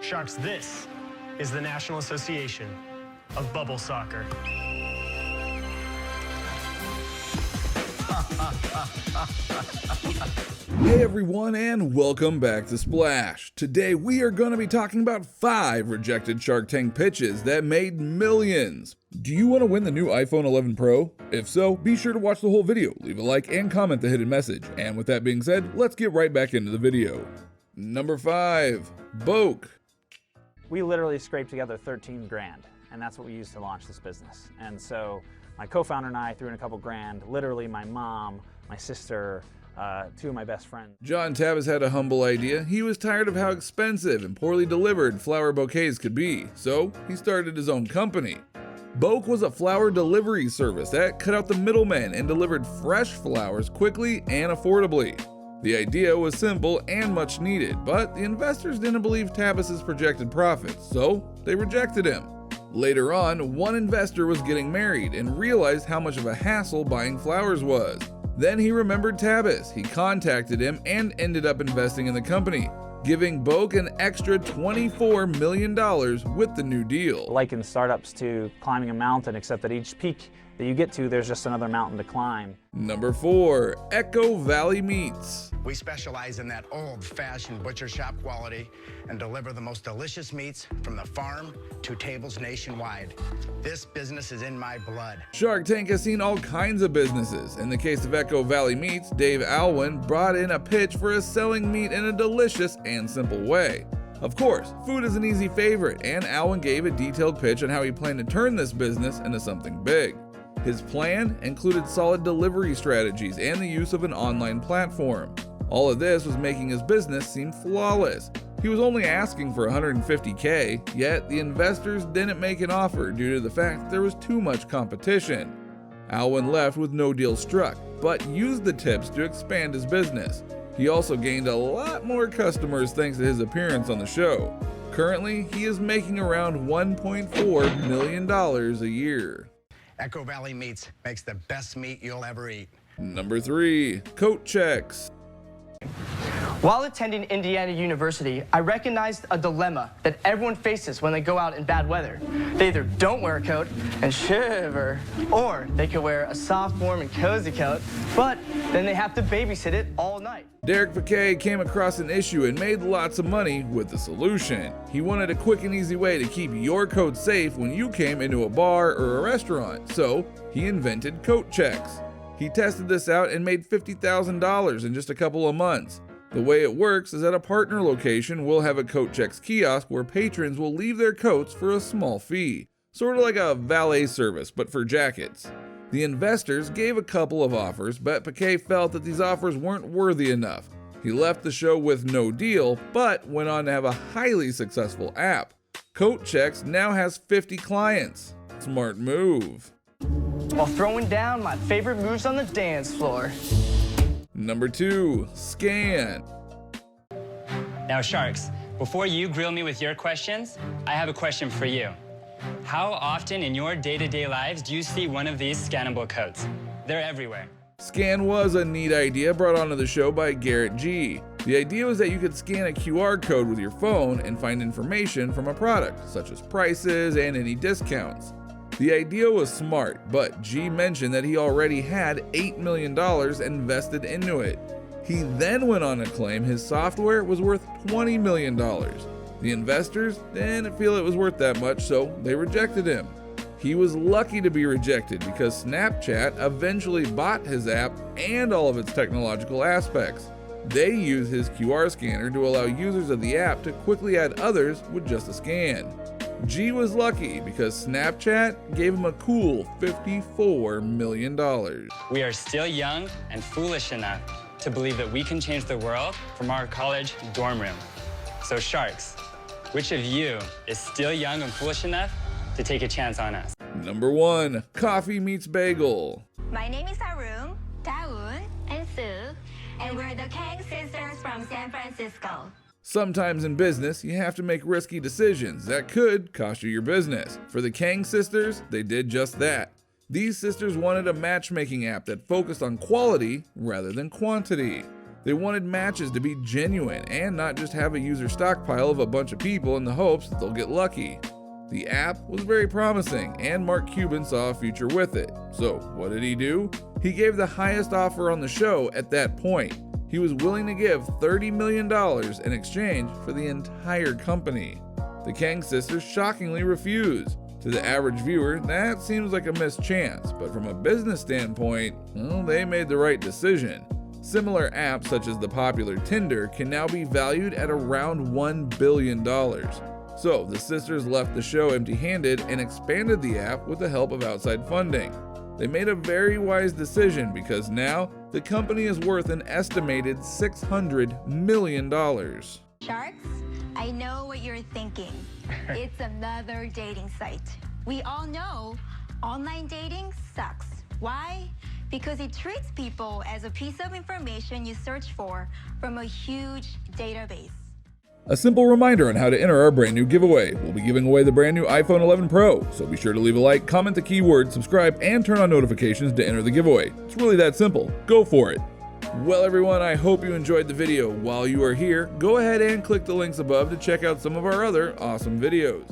Sharks, this is the National Association of Bubble Soccer. Hey everyone, and welcome back to Splash. Today we are going to be talking about 5 rejected Shark Tank pitches that made millions. Do you want to win the new iPhone 11 Pro? If so, be sure to watch the whole video, leave a like, and comment the hidden message. And with that being said, let's get right back into the video. Number 5. Bouq. We literally scraped together 13 grand, and that's what we used to launch this business. And so my co-founder and I threw in a couple grand, literally my mom, my sister, 2 of my best friends. John Tabis had a humble idea. He was tired of how expensive and poorly delivered flower bouquets could be, so he started his own company. Bouq was a flower delivery service that cut out the middlemen and delivered fresh flowers quickly and affordably. The idea was simple and much needed, but the investors didn't believe Tabis's projected profits, so they rejected him. Later on, one investor was getting married and realized how much of a hassle buying flowers was. Then he remembered Tabis. He contacted him and ended up investing in the company, giving Bouq an extra $24 million with the new deal. Liken startups to climbing a mountain, except that each peak that you get to, there's just another mountain to climb. Number 4. Echo Valley Meats. We specialize in that old-fashioned butcher shop quality and deliver the most delicious meats from the farm to tables nationwide. This business is in my blood. Shark Tank has seen all kinds of businesses. In the case of Echo Valley Meats, Dave Alwyn brought in a pitch for us selling meat in a delicious and simple way. Of course, food is an easy favorite, and Alwyn gave a detailed pitch on how he planned to turn this business into something big. His plan included solid delivery strategies and the use of an online platform. All of this was making his business seem flawless. He was only asking for $150K, yet the investors didn't make an offer due to the fact there was too much competition. Alwyn left with no deal struck, but used the tips to expand his business. He also gained a lot more customers thanks to his appearance on the show. Currently, he is making around $1.4 million a year. Echo Valley Meats makes the best meat you'll ever eat. Number 3. Coat checks. While attending Indiana University, I recognized a dilemma that everyone faces when they go out in bad weather. They either don't wear a coat and shiver, or they could wear a soft, warm, and cozy coat, but then they have to babysit it all night. Derek Bouquet came across an issue and made lots of money with the solution. He wanted a quick and easy way to keep your coat safe when you came into a bar or a restaurant, so he invented coat checks. He tested this out and made $50,000 in just a couple of months. The way it works is at a partner location, we'll have a coat checks kiosk where patrons will leave their coats for a small fee, sort of like a valet service, but for jackets. The investors gave a couple of offers, but Bouquet felt that these offers weren't worthy enough. He left the show with no deal, but went on to have a highly successful app. Coat Checks now has 50 clients. Smart move. While throwing down my favorite moves on the dance floor. Number 2. Scan. Now, Sharks, before you grill me with your questions, I have a question for you. How often in your day-to-day lives do you see one of these scannable codes? They're everywhere. Scan was a neat idea brought onto the show by Garrett G. The idea was that you could scan a QR code with your phone and find information from a product, such as prices and any discounts. The idea was smart, but G mentioned that he already had $8 million invested into it. He then went on to claim his software was worth $20 million. The investors didn't feel it was worth that much, so they rejected him. He was lucky to be rejected because Snapchat eventually bought his app and all of its technological aspects. They use his QR scanner to allow users of the app to quickly add others with just a scan. G was lucky because Snapchat gave him a cool $54 million. We are still young and foolish enough to believe that we can change the world from our college dorm room. So Sharks, which of you is still young and foolish enough to take a chance on us? Number 1. Coffee meets bagel. My name is Arun, Daun, and Sue, and we're the Kang sisters from San Francisco. Sometimes in business, you have to make risky decisions that could cost you your business. For the Kang sisters, they did just that. These sisters wanted a matchmaking app that focused on quality rather than quantity. They wanted matches to be genuine and not just have a user stockpile of a bunch of people in the hopes that they'll get lucky. The app was very promising, and Mark Cuban saw a future with it. So what did he do? He gave the highest offer on the show at that point. He was willing to give $30 million in exchange for the entire company. The Kang sisters shockingly refused. To the average viewer, that seems like a missed chance, but from a business standpoint, well, they made the right decision. Similar apps such as the popular Tinder can now be valued at around $1 billion. So the sisters left the show empty-handed and expanded the app with the help of outside funding. They made a very wise decision because now the company is worth an estimated $600 million. Sharks, I know what you're thinking. It's another dating site. We all know online dating sucks. Why? Because it treats people as a piece of information you search for from a huge database. A simple reminder on how to enter our brand new giveaway. We'll be giving away the brand new iPhone 11 Pro, so be sure to leave a like, comment the keyword, subscribe, and turn on notifications to enter the giveaway. It's really that simple. Go for it. Well everyone, I hope you enjoyed the video. While you are here, go ahead and click the links above to check out some of our other awesome videos.